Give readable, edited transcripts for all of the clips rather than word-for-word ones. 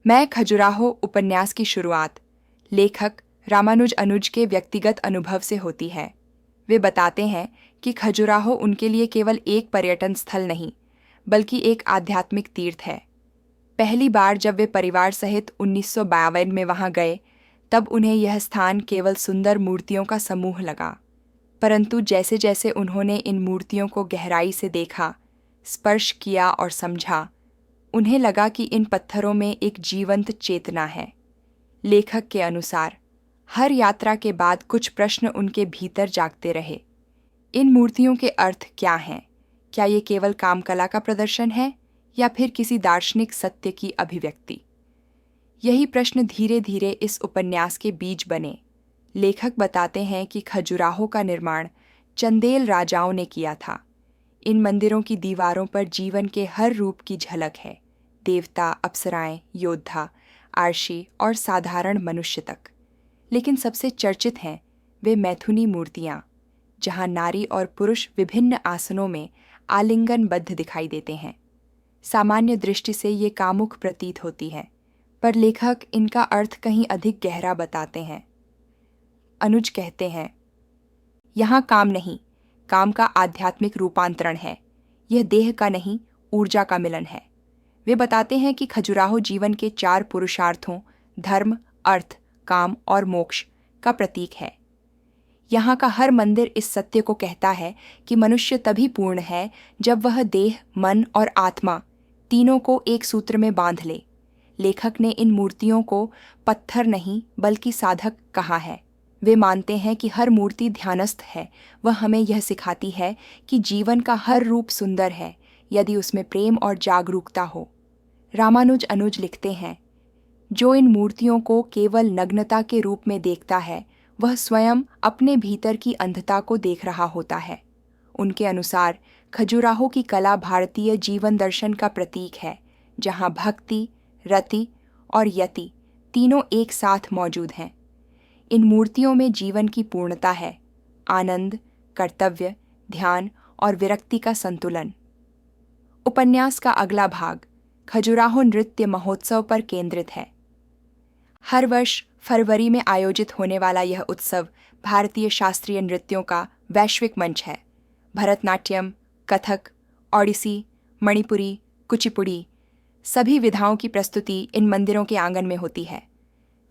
मैं खजुराहो उपन्यास की शुरुआत लेखक रामानुज अनुज के व्यक्तिगत अनुभव से होती है। वे बताते हैं कि खजुराहो उनके लिए केवल एक पर्यटन स्थल नहीं, बल्कि एक आध्यात्मिक तीर्थ है। पहली बार जब वे परिवार सहित 1952 में वहां गए, तब उन्हें यह स्थान केवल सुंदर मूर्तियों का समूह लगा। परंतु जैसे जैसे उन्होंने इन मूर्तियों को गहराई से देखा, स्पर्श किया और समझा, उन्हें लगा कि इन पत्थरों में एक जीवंत चेतना है। लेखक के अनुसार हर यात्रा के बाद कुछ प्रश्न उनके भीतर जागते रहे। इन मूर्तियों के अर्थ क्या हैं? क्या ये केवल कामकला का प्रदर्शन है या फिर किसी दार्शनिक सत्य की अभिव्यक्ति? यही प्रश्न धीरे धीरे इस उपन्यास के बीज बने। लेखक बताते हैं कि खजुराहो का निर्माण चंदेल राजाओं ने किया था। इन मंदिरों की दीवारों पर जीवन के हर रूप की झलक है, देवता, अप्सराएं, योद्धा, आर्षी और साधारण मनुष्य तक। लेकिन सबसे चर्चित हैं वे मैथुनी मूर्तियां, जहां नारी और पुरुष विभिन्न आसनों में आलिंगनबद्ध दिखाई देते हैं। सामान्य दृष्टि से ये कामुक प्रतीत होती हैं, पर लेखक इनका अर्थ कहीं अधिक गहरा बताते हैं। अनुज कहते हैं, यहाँ काम नहीं, काम का आध्यात्मिक रूपांतरण है। यह देह का नहीं, ऊर्जा का मिलन है। वे बताते हैं कि खजुराहो जीवन के 4 पुरुषार्थों धर्म, अर्थ, काम और मोक्ष का प्रतीक है। यहाँ का हर मंदिर इस सत्य को कहता है कि मनुष्य तभी पूर्ण है जब वह देह, मन और आत्मा तीनों को एक सूत्र में बांध ले। लेखक ने इन मूर्तियों को पत्थर नहीं बल्कि साधक कहा है। वे मानते हैं कि हर मूर्ति ध्यानस्थ है। वह हमें यह सिखाती है कि जीवन का हर रूप सुंदर है यदि उसमें प्रेम और जागरूकता हो। रामानुज अनुज लिखते हैं, जो इन मूर्तियों को केवल नग्नता के रूप में देखता है, वह स्वयं अपने भीतर की अंधता को देख रहा होता है। उनके अनुसार खजुराहो की कला भारतीय जीवन दर्शन का प्रतीक है, जहाँ भक्ति, रति और यति तीनों एक साथ मौजूद हैं। इन मूर्तियों में जीवन की पूर्णता है, आनंद, कर्तव्य, ध्यान और विरक्ति का संतुलन। उपन्यास का अगला भाग खजुराहो नृत्य महोत्सव पर केंद्रित है। हर वर्ष फरवरी में आयोजित होने वाला यह उत्सव भारतीय शास्त्रीय नृत्यों का वैश्विक मंच है। भरतनाट्यम, कथक, ओडिसी, मणिपुरी, कुचिपुड़ी सभी विधाओं की प्रस्तुति इन मंदिरों के आंगन में होती है।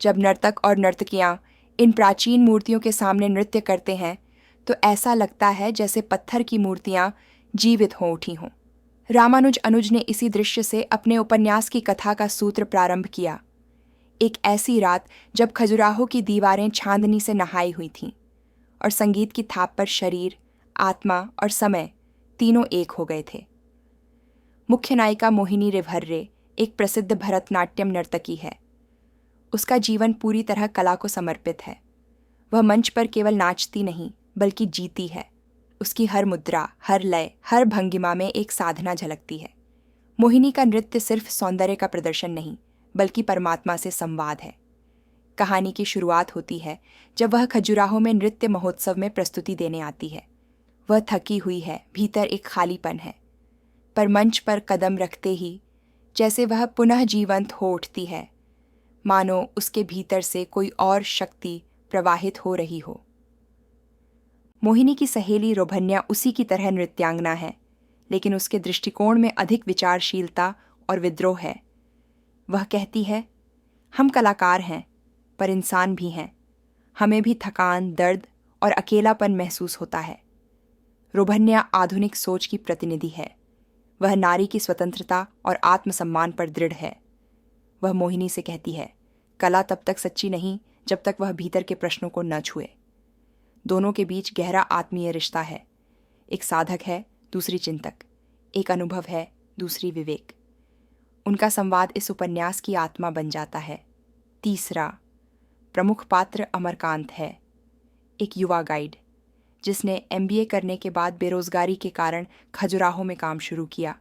जब नर्तक और नर्तकियां इन प्राचीन मूर्तियों के सामने नृत्य करते हैं, तो ऐसा लगता है जैसे पत्थर की मूर्तियां जीवित हो उठी हों। रामानुज अनुज ने इसी दृश्य से अपने उपन्यास की कथा का सूत्र प्रारंभ किया। एक ऐसी रात जब खजुराहो की दीवारें चांदनी से नहाई हुई थीं और संगीत की थाप पर शरीर, आत्मा और समय तीनों एक हो गए थे। मुख्य नायिका मोहिनी रेवहर्रे एक प्रसिद्ध भरतनाट्यम नर्तकी है। उसका जीवन पूरी तरह कला को समर्पित है। वह मंच पर केवल नाचती नहीं, बल्कि जीती है। उसकी हर मुद्रा, हर लय, हर भंगिमा में एक साधना झलकती है। मोहिनी का नृत्य सिर्फ सौंदर्य का प्रदर्शन नहीं, बल्कि परमात्मा से संवाद है। कहानी की शुरुआत होती है जब वह खजुराहो में नृत्य महोत्सव में प्रस्तुति देने आती है। वह थकी हुई है, भीतर एक खालीपन है। पर मंच पर कदम रखते ही जैसे वह पुनः जीवंत हो उठती है, मानो उसके भीतर से कोई और शक्ति प्रवाहित हो रही हो। मोहिनी की सहेली रोभन्या उसी की तरह नृत्यांगना है, लेकिन उसके दृष्टिकोण में अधिक विचारशीलता और विद्रोह है। वह कहती है, हम कलाकार हैं, पर इंसान भी हैं। हमें भी थकान, दर्द और अकेलापन महसूस होता है। रोभन्या आधुनिक सोच की प्रतिनिधि है। वह नारी की स्वतंत्रता और आत्मसम्मान पर दृढ़ है। वह मोहिनी से कहती है, कला तब तक सच्ची नहीं जब तक वह भीतर के प्रश्नों को न छुए। दोनों के बीच गहरा आत्मीय रिश्ता है। एक साधक है, दूसरी चिंतक। एक अनुभव है, दूसरी विवेक। उनका संवाद इस उपन्यास की आत्मा बन जाता है। तीसरा प्रमुख पात्र अमरकांत है, एक युवा गाइड जिसने MBA करने के बाद बेरोजगारी के कारण खजुराहो में काम शुरू किया।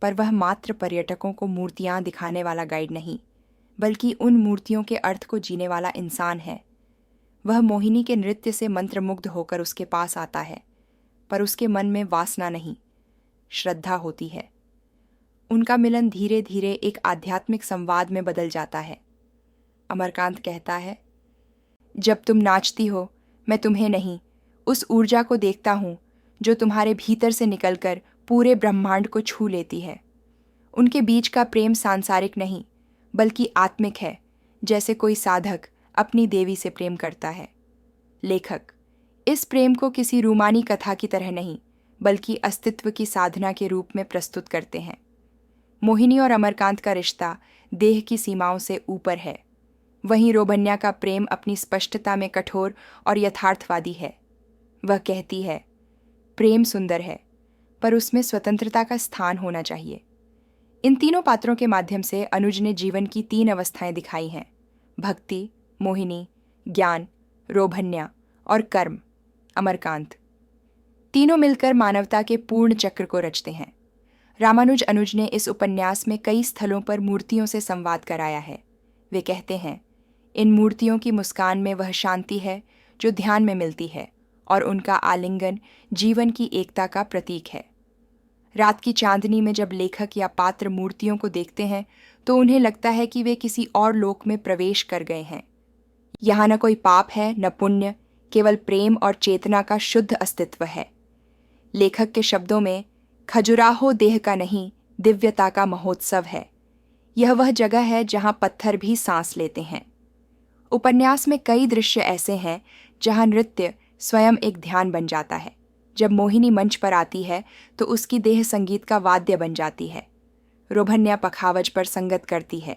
पर वह मात्र पर्यटकों को मूर्तियां दिखाने वाला गाइड नहीं, बल्कि उन मूर्तियों के अर्थ को जीने वाला इंसान है। वह मोहिनी के नृत्य से मंत्रमुग्ध होकर उसके पास आता है, पर उसके मन में वासना नहीं, श्रद्धा होती है। उनका मिलन धीरे धीरे एक आध्यात्मिक संवाद में बदल जाता है। अमरकांत कहता है, जब तुम नाचती हो, मैं तुम्हें नहीं, उस ऊर्जा को देखता हूँ जो तुम्हारे भीतर से निकलकर पूरे ब्रह्मांड को छू लेती है। उनके बीच का प्रेम सांसारिक नहीं, बल्कि आत्मिक है, जैसे कोई साधक अपनी देवी से प्रेम करता है। लेखक इस प्रेम को किसी रूमानी कथा की तरह नहीं, बल्कि अस्तित्व की साधना के रूप में प्रस्तुत करते हैं। मोहिनी और अमरकांत का रिश्ता देह की सीमाओं से ऊपर है, वहीं रोभन्या का प्रेम अपनी स्पष्टता में कठोर और यथार्थवादी है। वह कहती है, प्रेम सुंदर है, पर उसमें स्वतंत्रता का स्थान होना चाहिए। इन तीनों पात्रों के माध्यम से अनुज ने जीवन की 3 अवस्थाएं दिखाई हैं: भक्ति, मोहिनी, ज्ञान, रोभन्या और कर्म, अमरकांत। तीनों मिलकर मानवता के पूर्ण चक्र को रचते हैं। रामानुज अनुज ने इस उपन्यास में कई स्थलों पर मूर्तियों से संवाद कराया है। वे कहते हैं, इन मूर्तियों की मुस्कान में वह शांति है जो ध्यान में मिलती है, और उनका आलिंगन जीवन की एकता का प्रतीक है। रात की चांदनी में जब लेखक या पात्र मूर्तियों को देखते हैं तो उन्हें लगता है कि वे किसी और लोक में प्रवेश कर गए हैं। यहाँ न कोई पाप है न पुण्य, केवल प्रेम और चेतना का शुद्ध अस्तित्व है। लेखक के शब्दों में, खजुराहो देह का नहीं, दिव्यता का महोत्सव है। यह वह जगह है जहाँ पत्थर भी सांस लेते हैं। उपन्यास में कई दृश्य ऐसे हैं जहाँ नृत्य स्वयं एक ध्यान बन जाता है। जब मोहिनी मंच पर आती है तो उसकी देह संगीत का वाद्य बन जाती है। रोभन्या पखावज पर संगत करती है।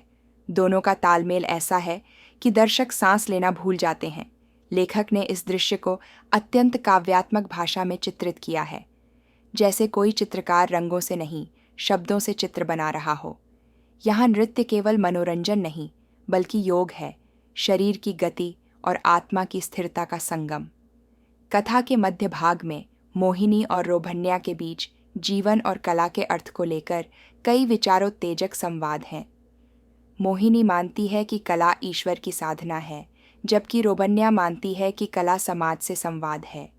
दोनों का तालमेल ऐसा है कि दर्शक सांस लेना भूल जाते हैं। लेखक ने इस दृश्य को अत्यंत काव्यात्मक भाषा में चित्रित किया है, जैसे कोई चित्रकार रंगों से नहीं, शब्दों से चित्र बना रहा हो। यहाँ नृत्य केवल मनोरंजन नहीं, बल्कि योग है, शरीर की गति और आत्मा की स्थिरता का संगम। कथा के मध्य भाग में मोहिनी और रोभन्या के बीच जीवन और कला के अर्थ को लेकर कई विचारोत्तेजक संवाद हैं। मोहिनी मानती है कि कला ईश्वर की साधना है, जबकि रोभन्या मानती है कि कला समाज से संवाद है।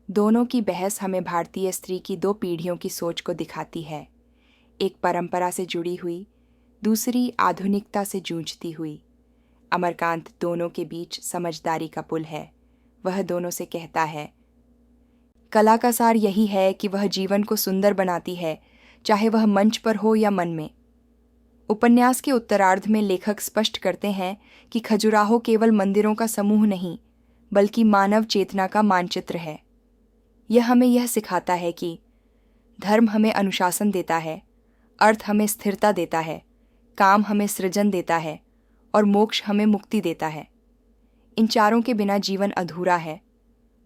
दोनों की बहस हमें भारतीय स्त्री की 2 पीढ़ियों की सोच को दिखाती है, एक परंपरा से जुड़ी हुई, दूसरी आधुनिकता से जूझती हुई। अमरकांत दोनों के बीच समझदारी का पुल है। वह दोनों से कहता है, कला का सार यही है कि वह जीवन को सुंदर बनाती है, चाहे वह मंच पर हो या मन में। उपन्यास के उत्तरार्ध में लेखक स्पष्ट करते हैं कि खजुराहो केवल मंदिरों का समूह नहीं, बल्कि मानव चेतना का मानचित्र है। यह हमें यह सिखाता है कि धर्म हमें अनुशासन देता है, अर्थ हमें स्थिरता देता है, काम हमें सृजन देता है और मोक्ष हमें मुक्ति देता है। इन चारों के बिना जीवन अधूरा है।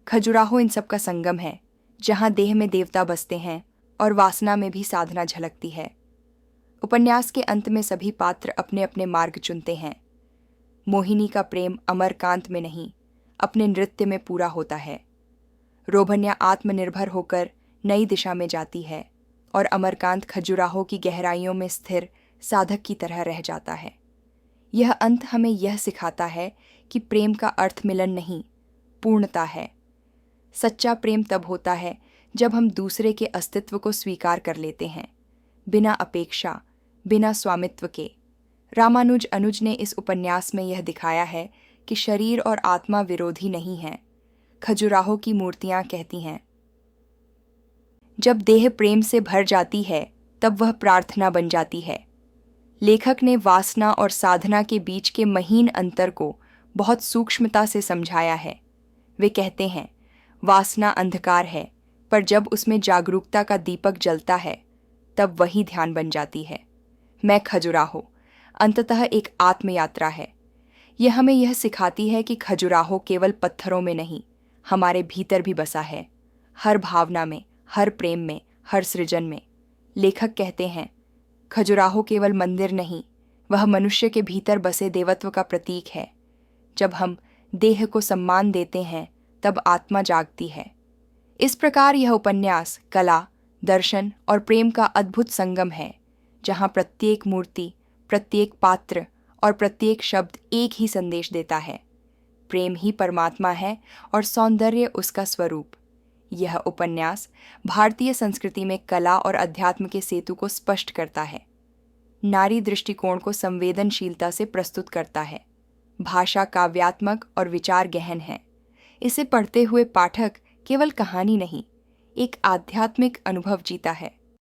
खजुराहो इन सब का संगम है, जहाँ देह में देवता बसते हैं और वासना में भी साधना झलकती है। उपन्यास के अंत में सभी पात्र अपने अपने मार्ग चुनते हैं। मोहिनी का प्रेम अमरकांत में नहीं, अपने नृत्य में पूरा होता है। रोभन्या आत्मनिर्भर होकर नई दिशा में जाती है और अमरकांत खजुराहो की गहराइयों में स्थिर साधक की तरह रह जाता है। यह अंत हमें यह सिखाता है कि प्रेम का अर्थ मिलन नहीं, पूर्णता है। सच्चा प्रेम तब होता है जब हम दूसरे के अस्तित्व को स्वीकार कर लेते हैं, बिना अपेक्षा, बिना स्वामित्व के। रामानुज अनुज ने इस उपन्यास में यह दिखाया है कि शरीर और आत्मा विरोधी नहीं हैं। खजुराहो की मूर्तियां कहती हैं, जब देह प्रेम से भर जाती है तब वह प्रार्थना बन जाती है। लेखक ने वासना और साधना के बीच के महीन अंतर को बहुत सूक्ष्मता से समझाया है। वे कहते हैं, वासना अंधकार है, पर जब उसमें जागरूकता का दीपक जलता है तब वही ध्यान बन जाती है। मैं खजुराहो अंततः एक आत्मयात्रा है। यह हमें यह सिखाती है कि खजुराहो केवल पत्थरों में नहीं, हमारे भीतर भी बसा है, हर भावना में, हर प्रेम में, हर सृजन में। लेखक कहते हैं, खजुराहो केवल मंदिर नहीं, वह मनुष्य के भीतर बसे देवत्व का प्रतीक है। जब हम देह को सम्मान देते हैं तब आत्मा जागती है। इस प्रकार यह उपन्यास कला, दर्शन और प्रेम का अद्भुत संगम है, जहाँ प्रत्येक मूर्ति, प्रत्येक पात्र और प्रत्येक शब्द एक ही संदेश देता है। प्रेम ही परमात्मा है और सौंदर्य उसका स्वरूप। यह उपन्यास भारतीय संस्कृति में कला और अध्यात्म के सेतु को स्पष्ट करता है। नारी दृष्टिकोण को संवेदनशीलता से प्रस्तुत करता है। भाषा काव्यात्मक और विचार गहन है। इसे पढ़ते हुए पाठक केवल कहानी नहीं, एक आध्यात्मिक अनुभव जीता है।